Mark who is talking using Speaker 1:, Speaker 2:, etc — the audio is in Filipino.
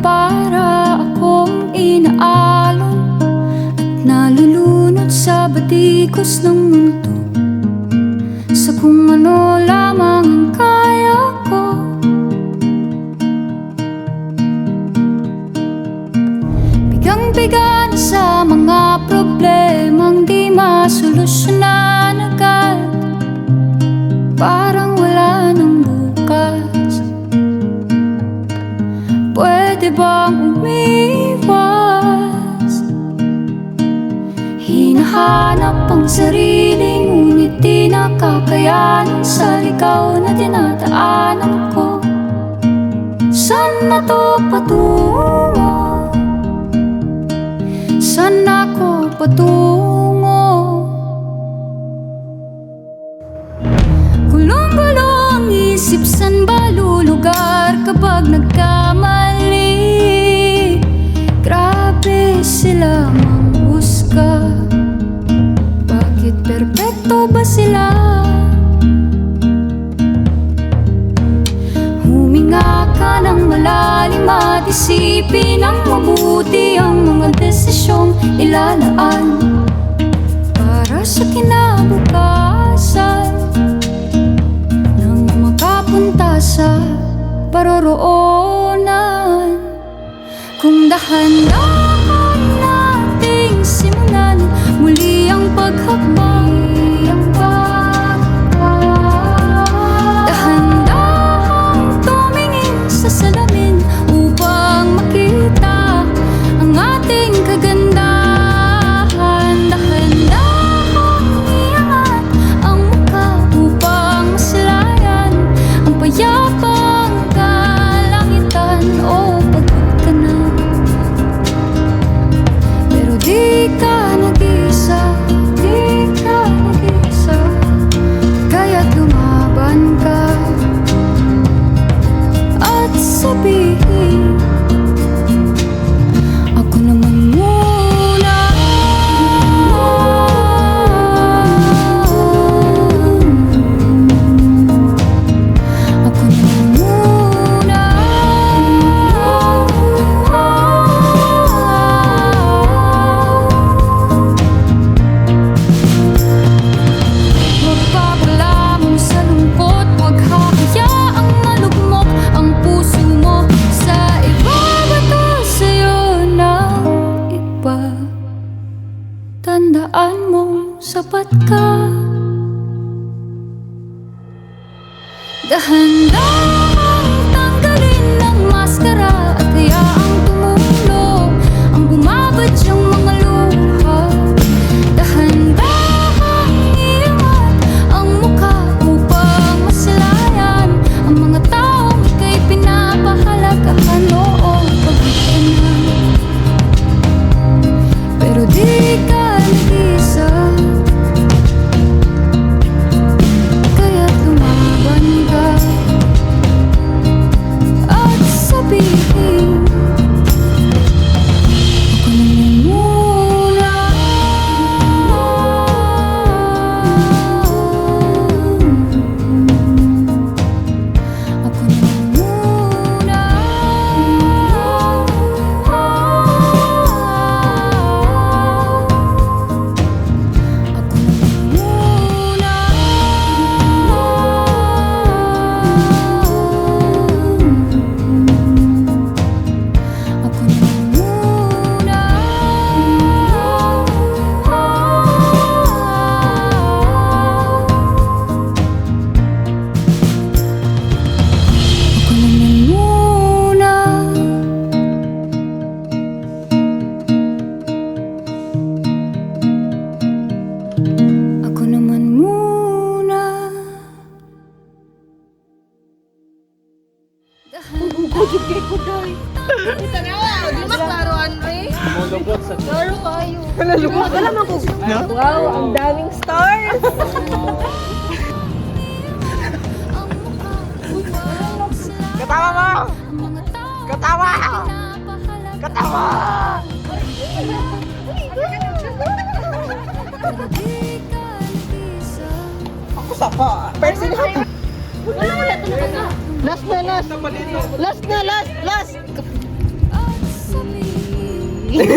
Speaker 1: para akong inaalon at nalulunod sa batikos ng mundo, sa kung ano lamang ang kaya ko. Bigang-biga na sa mga problemang di masolusyonan agad, parang wala nang bukas. Pwede bang umiwas? Hinahanap ang sarili, ngunit di nakakayanan sa ligaw na dinadaanan ko. Saan na to patungo? Saan ako patungo? Gulong-gulo ang isip, saan ba lulugar kapag nagkamali? Grabe sila manghusga, bakit perpekto ba sila? Huminga ka ng malalim at isipin ng mabuti ang mga desisyong ilalaan para sa kinabukasan, nang makapunta sa paroroonan. Kung dahan-dahan nating simulan muli ang paghakbang, dahan-dahang tumingin sa salamin upang makita ang ating kagandahan. Dahan-dahang iangat ang mukha upang masilayan ang payapang kalangitan. O pagod ka na, pero di ka nag-isa, di ka nag-isa, kaya't lumaban ka at sabihin, ako naman muna. Ako naman muna. Huwag papalamon sa lungkot, huwag hahayaang malugmok ang puso mo sa iba. Bato sa'yo ng iba, tandaan mong sapat ka. Dahan-dahang tanggalin ang maskara at hayaang tumulo ang bumabadyang mga luha. Dahan-dahang iangat ang mukha upang masilayan ang mga taong ika'y pinapahalagahan. Oo, pagod ka na, pero di ka nag-isa, kaya't lumaban ka at sabihin, ako naman muna. Ako naman muna. Ako naman muna. Ako naman muna. Ako naman muna. Ako naman muna.
Speaker 2: Bukod kay Kuday. Ito na, di ba klaroan eh? Klaro kayo. Wala man ko. Wow, ang daming stars. Katawa mo! Katawa! Katawa! Ako sa pa. Person hapa.
Speaker 3: Wala talaga.
Speaker 2: Last na, last. Last na, last, last. lagi.